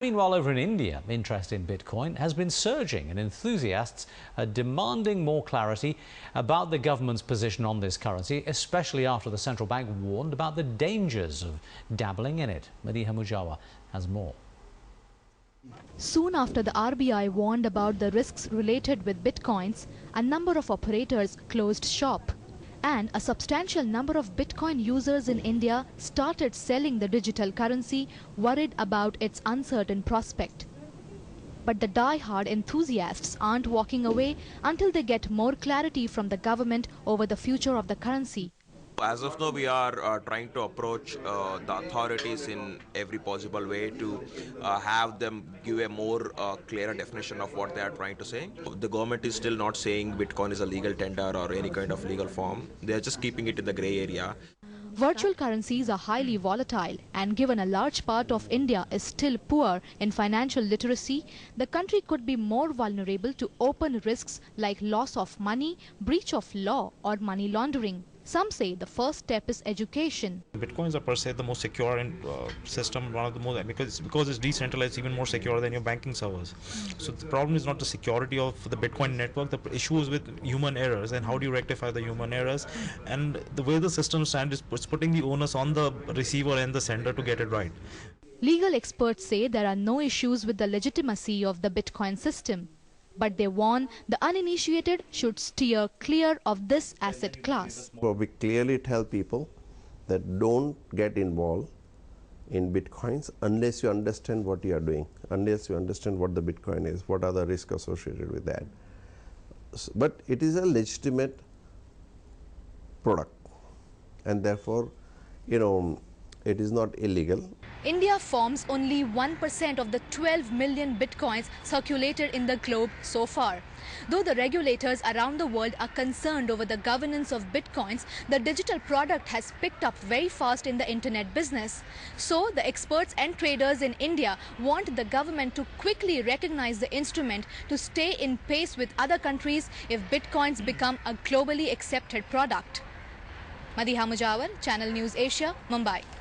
Meanwhile, over in India, interest in Bitcoin has been surging and enthusiasts are demanding more clarity about the government's position on this currency, especially after the central bank warned about the dangers of dabbling in it. Madiha Mujawa has more. Soon after the RBI warned about the risks related with Bitcoins, a number of operators closed shop. And a substantial number of Bitcoin users in India started selling the digital currency, worried about its uncertain prospect. But the die-hard enthusiasts aren't walking away until they get more clarity from the government over the future of the currency. As of now, we are trying to approach the authorities in every possible way to have them give a more clearer definition of what they are trying to say. The government is still not saying Bitcoin is a legal tender or any kind of legal form. They are just keeping it in the grey area. Virtual currencies are highly volatile, and given a large part of India is still poor in financial literacy, the country could be more vulnerable to open risks like loss of money, breach of law or money laundering. Some say the first step is education. Bitcoins are per se the most secure system, one of the most, because it's decentralized, even more secure than your banking servers. So the problem is not the security of the Bitcoin network, the issue is with human errors and how do you rectify the human errors. And the way the system stands is putting the onus on the receiver and the sender to get it right. Legal experts say there are no issues with the legitimacy of the Bitcoin system, but they warn the uninitiated should steer clear of this asset class. So we clearly tell people that don't get involved in Bitcoins unless you understand what you are doing, unless you understand what the Bitcoin is, what are the risks associated with that. But it is a legitimate product, and therefore, it is not illegal. India forms only 1% of the 12 million bitcoins circulated in the globe so far. Though the regulators around the world are concerned over the governance of bitcoins, the digital product has picked up very fast in the internet business. So the experts and traders in India want the government to quickly recognize the instrument to stay in pace with other countries if bitcoins become a globally accepted product. Madiha Mujawar, Channel News Asia, Mumbai.